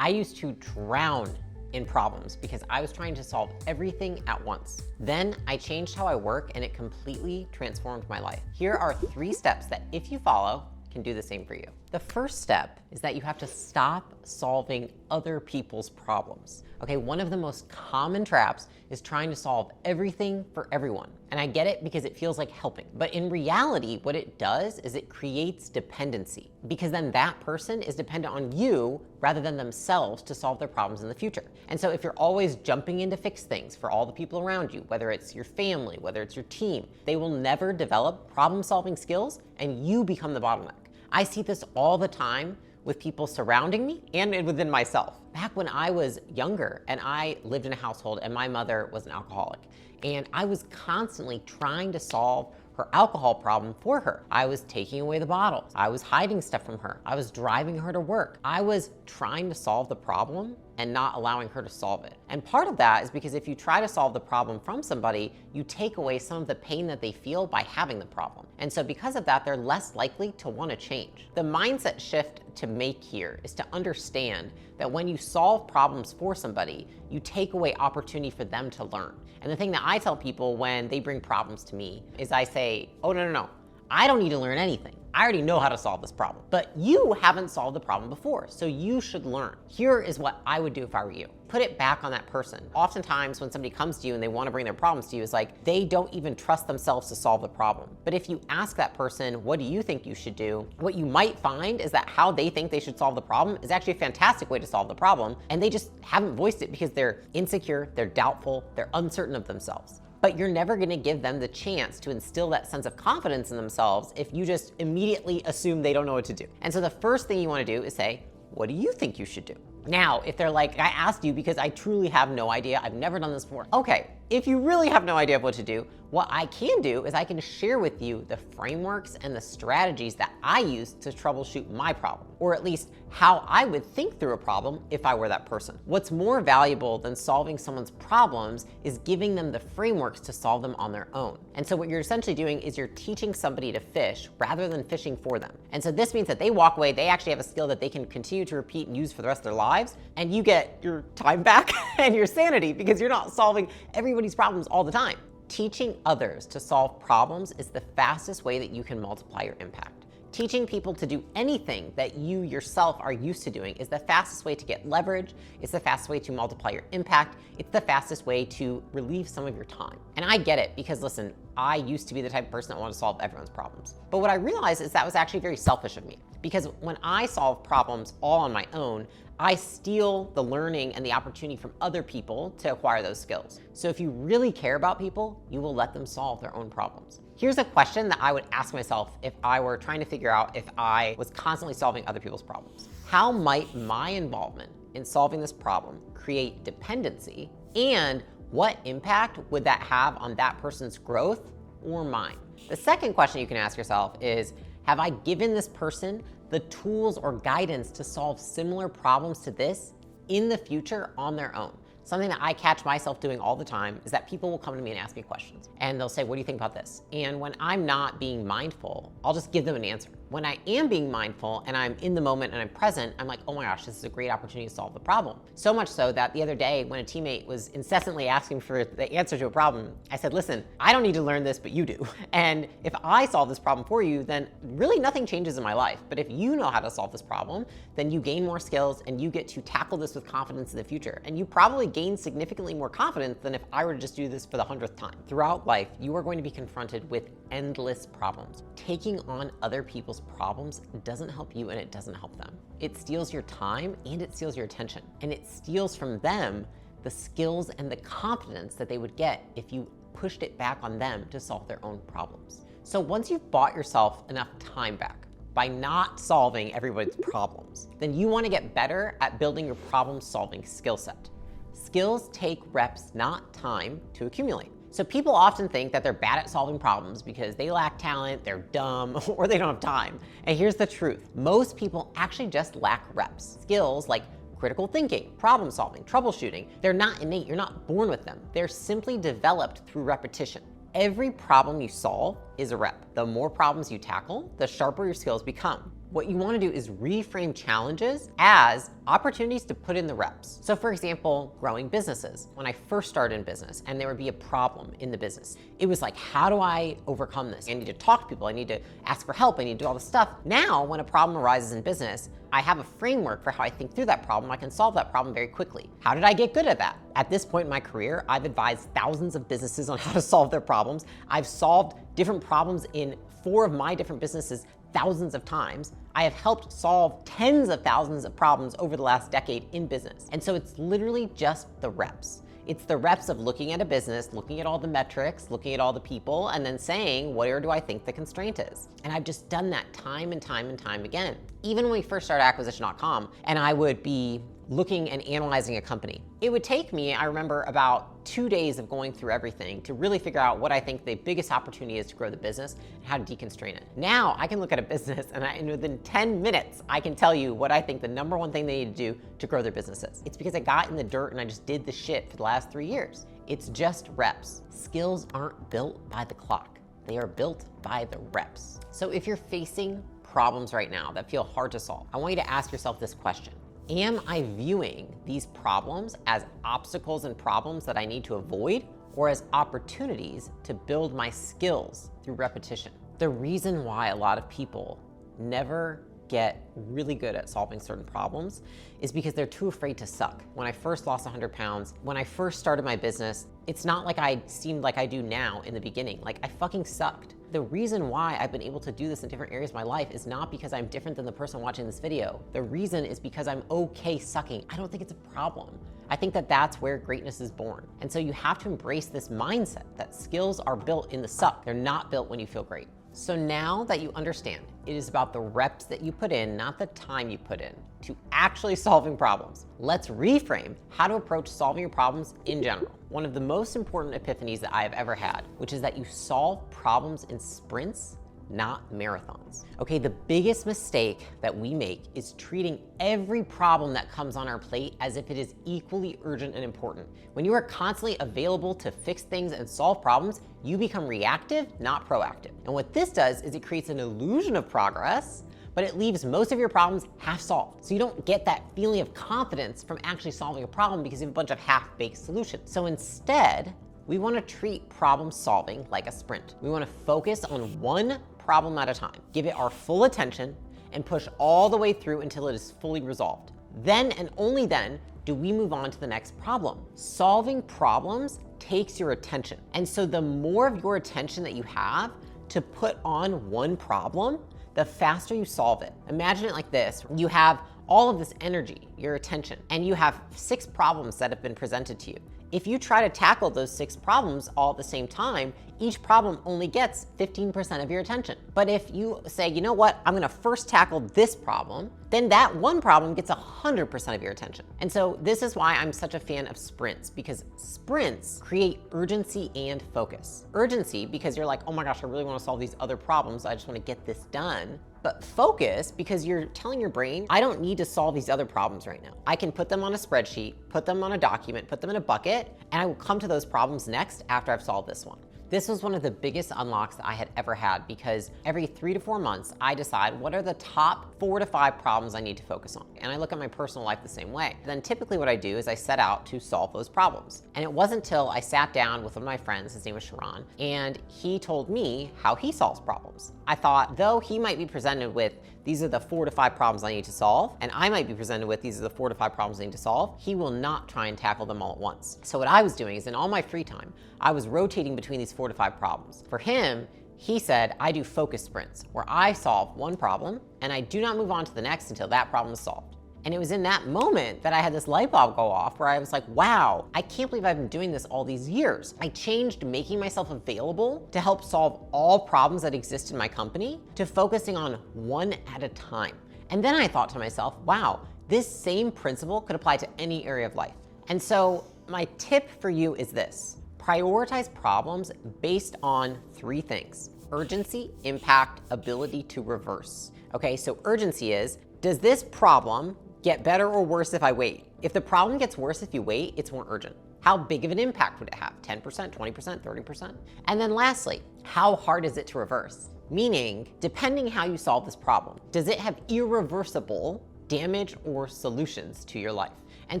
I used to drown in problems because I was trying to solve everything at once. Then I changed how I work and it completely transformed my life. Here are 3 steps that if you follow, can do the same for you. The first step is that you have to stop solving other people's problems. Okay, one of the most common traps is trying to solve everything for everyone. And I get it because it feels like helping. But in reality, what it does is it creates dependency, because then that person is dependent on you rather than themselves to solve their problems in the future. And so if you're always jumping in to fix things for all the people around you, whether it's your family, whether it's your team, they will never develop problem-solving skills and you become the bottleneck. I see this all the time with people surrounding me and within myself. Back when I was younger and I lived in a household and my mother was an alcoholic, and I was constantly trying to solve her alcohol problem for her. I was taking away the bottles. I was hiding stuff from her. I was driving her to work. I was trying to solve the problem and not allowing her to solve it. And part of that is because if you try to solve the problem from somebody, you take away some of the pain that they feel by having the problem. And so because of that, they're less likely to want to change. The mindset shift to make here is to understand that when you solve problems for somebody, you take away opportunity for them to learn. And the thing that I tell people when they bring problems to me is I say, oh, no. I don't need to learn anything. I already know how to solve this problem. But you haven't solved the problem before, so you should learn. Here is what I would do if I were you. Put it back on that person. Oftentimes when somebody comes to you and they want to bring their problems to you, it's like they don't even trust themselves to solve the problem. But if you ask that person, what do you think you should do? What you might find is that how they think they should solve the problem is actually a fantastic way to solve the problem, and they just haven't voiced it because they're insecure, they're doubtful, they're uncertain of themselves. But you're never gonna give them the chance to instill that sense of confidence in themselves if you just immediately assume they don't know what to do. And so the first thing you wanna do is say, what do you think you should do? Now, if they're like, I asked you because I truly have no idea, I've never done this before. Okay, if you really have no idea of what to do, what I can do is I can share with you the frameworks and the strategies that I use to troubleshoot my problem, or at least how I would think through a problem if I were that person. What's more valuable than solving someone's problems is giving them the frameworks to solve them on their own. And so what you're essentially doing is you're teaching somebody to fish rather than fishing for them. And so this means that they walk away, they actually have a skill that they can continue to repeat and use for the rest of their lives, and you get your time back and your sanity because you're not solving everybody's problems all the time. Teaching others to solve problems is the fastest way that you can multiply your impact. Teaching people to do anything that you yourself are used to doing is the fastest way to get leverage. It's the fastest way to multiply your impact. It's the fastest way to relieve some of your time. And I get it because listen, I used to be the type of person that wanted to solve everyone's problems. But what I realized is that was actually very selfish of me, because when I solve problems all on my own, I steal the learning and the opportunity from other people to acquire those skills. So if you really care about people, you will let them solve their own problems. Here's a question that I would ask myself if I were trying to figure out if I was constantly solving other people's problems. How might my involvement in solving this problem create dependency, and what impact would that have on that person's growth or mine? The second question you can ask yourself is, have I given this person the tools or guidance to solve similar problems to this in the future on their own? Something that I catch myself doing all the time is that people will come to me and ask me questions, and they'll say, what do you think about this? And when I'm not being mindful, I'll just give them an answer. When I am being mindful and I'm in the moment and I'm present, I'm like, oh my gosh, this is a great opportunity to solve the problem. So much so that the other day when a teammate was incessantly asking for the answer to a problem, I said, listen, I don't need to learn this, but you do. And if I solve this problem for you, then really nothing changes in my life. But if you know how to solve this problem, then you gain more skills and you get to tackle this with confidence in the future. And you probably gain significantly more confidence than if I were to just do this for the 100th time. Throughout life, you are going to be confronted with endless problems. Taking on other people's problems doesn't help you and it doesn't help them. It steals your time and it steals your attention. And it steals from them the skills and the confidence that they would get if you pushed it back on them to solve their own problems. So once you've bought yourself enough time back by not solving everybody's problems, then you want to get better at building your problem-solving skill set. Skills take reps, not time, to accumulate. So people often think that they're bad at solving problems because they lack talent, they're dumb, or they don't have time. And here's the truth. Most people actually just lack reps. Skills like critical thinking, problem solving, troubleshooting, they're not innate, you're not born with them. They're simply developed through repetition. Every problem you solve is a rep. The more problems you tackle, the sharper your skills become. What you want to do is reframe challenges as opportunities to put in the reps. So for example, growing businesses. When I first started in business and there would be a problem in the business, it was like, how do I overcome this? I need to talk to people. I need to ask for help. I need to do all this stuff. Now, when a problem arises in business, I have a framework for how I think through that problem. I can solve that problem very quickly. How did I get good at that? At this point in my career, I've advised thousands of businesses on how to solve their problems. I've solved different problems in 4 of my different businesses thousands of times. I have helped solve tens of thousands of problems over the last decade in business. And so it's literally just the reps. It's the reps of looking at a business, looking at all the metrics, looking at all the people, and then saying, where do I think the constraint is? And I've just done that time and time and time again. Even when we first started acquisition.com, and I would be looking and analyzing a company, it would take me, I remember, about 2 days of going through everything to really figure out what I think the biggest opportunity is to grow the business and how to deconstrain it. Now I can look at a business and within 10 minutes, I can tell you what I think the number one thing they need to do to grow their business is. It's because I got in the dirt and I just did the shit for the last 3 years. It's just reps. Skills aren't built by the clock. They are built by the reps. So if you're facing problems right now that feel hard to solve, I want you to ask yourself this question. Am I viewing these problems as obstacles and problems that I need to avoid, or as opportunities to build my skills through repetition? The reason why a lot of people never get really good at solving certain problems is because they're too afraid to suck. When I first lost 100 pounds, when I first started my business, it's not like I seemed like I do now in the beginning. Like, I fucking sucked. The reason why I've been able to do this in different areas of my life is not because I'm different than the person watching this video. The reason is because I'm okay sucking. I don't think it's a problem. I think that that's where greatness is born. And so you have to embrace this mindset that skills are built in the suck. They're not built when you feel great. So now that you understand, it is about the reps that you put in, not the time you put in, to actually solving problems. Let's reframe how to approach solving your problems in general. One of the most important epiphanies that I have ever had, which is that you solve problems in sprints, not marathons. Okay, the biggest mistake that we make is treating every problem that comes on our plate as if it is equally urgent and important. When you are constantly available to fix things and solve problems, you become reactive, not proactive. And what this does is it creates an illusion of progress, but it leaves most of your problems half solved. So you don't get that feeling of confidence from actually solving a problem because you have a bunch of half-baked solutions. So instead, we want to treat problem solving like a sprint. We want to focus on one problem at a time, give it our full attention, and push all the way through until it is fully resolved. Then and only then do we move on to the next problem. Solving problems takes your attention. And so the more of your attention that you have to put on one problem, the faster you solve it. Imagine it like this. You have all of this energy, your attention, and you have 6 problems that have been presented to you. If you try to tackle those 6 problems all at the same time, each problem only gets 15% of your attention. But if you say, you know what, I'm gonna first tackle this problem, then that one problem gets 100% of your attention. And so this is why I'm such a fan of sprints, because sprints create urgency and focus. Urgency because you're like, oh my gosh, I really wanna solve these other problems, I just wanna get this done. But focus because you're telling your brain, I don't need to solve these other problems right now. I can put them on a spreadsheet, put them on a document, put them in a bucket, and I will come to those problems next after I've solved this one. This was one of the biggest unlocks that I had ever had, because every 3 to 4 months, I decide what are the top 4 to 5 problems I need to focus on. And I look at my personal life the same way. Then typically what I do is I set out to solve those problems. And it wasn't until I sat down with one of my friends, his name was Sharon, and he told me how he solves problems. I thought, though he might be presented with, these are the 4 to 5 problems I need to solve, and I might be presented with, these are the 4 to 5 problems I need to solve, he will not try and tackle them all at once. So what I was doing is in all my free time, I was rotating between these 4 to 5 problems. For him, he said, I do focus sprints, where I solve one problem, and I do not move on to the next until that problem is solved. And it was in that moment that I had this light bulb go off where I was like, wow, I can't believe I've been doing this all these years. I changed making myself available to help solve all problems that exist in my company to focusing on one at a time. And then I thought to myself, wow, this same principle could apply to any area of life. And so my tip for you is this: prioritize problems based on 3 things: urgency, impact, ability to reverse. Okay, so urgency is, does this problem get better or worse if I wait? If the problem gets worse if you wait, it's more urgent. How big of an impact would it have? 10%, 20%, 30%? And then lastly, how hard is it to reverse? Meaning, depending how you solve this problem, does it have irreversible damage or solutions to your life? And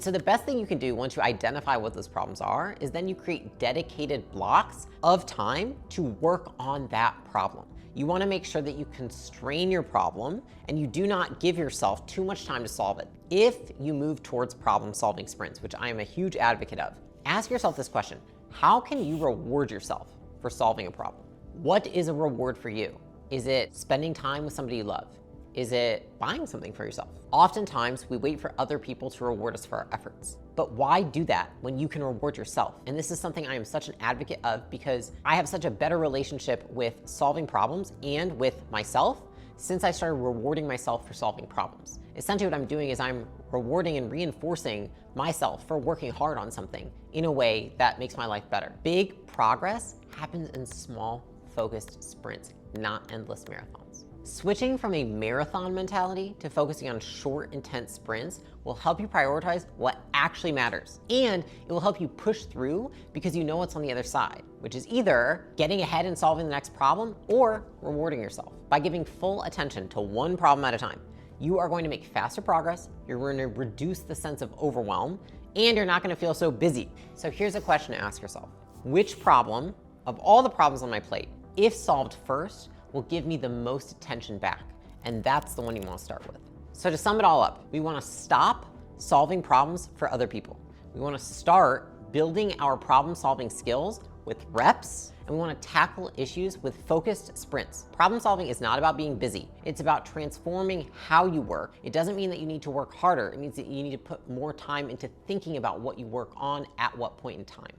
so the best thing you can do once you identify what those problems are is then you create dedicated blocks of time to work on that problem. You want to make sure that you constrain your problem and you do not give yourself too much time to solve it. If you move towards problem-solving sprints, which I am a huge advocate of, ask yourself this question: how can you reward yourself for solving a problem? What is a reward for you? Is it spending time with somebody you love? Is it buying something for yourself? Oftentimes, we wait for other people to reward us for our efforts. But why do that when you can reward yourself? And this is something I am such an advocate of because I have such a better relationship with solving problems and with myself since I started rewarding myself for solving problems. Essentially what I'm doing is I'm rewarding and reinforcing myself for working hard on something in a way that makes my life better. Big progress happens in small, focused sprints, not endless marathons. Switching from a marathon mentality to focusing on short, intense sprints will help you prioritize what actually matters. And it will help you push through because you know what's on the other side, which is either getting ahead and solving the next problem or rewarding yourself. By giving full attention to one problem at a time, you are going to make faster progress, you're going to reduce the sense of overwhelm, and you're not going to feel so busy. So here's a question to ask yourself. Which problem of all the problems on my plate, if solved first, will give me the most attention back? And that's the one you want to start with. So to sum it all up, we want to stop solving problems for other people. We want to start building our problem-solving skills with reps, and we want to tackle issues with focused sprints. Problem solving is not about being busy. It's about transforming how you work. It doesn't mean that you need to work harder. It means that you need to put more time into thinking about what you work on at what point in time.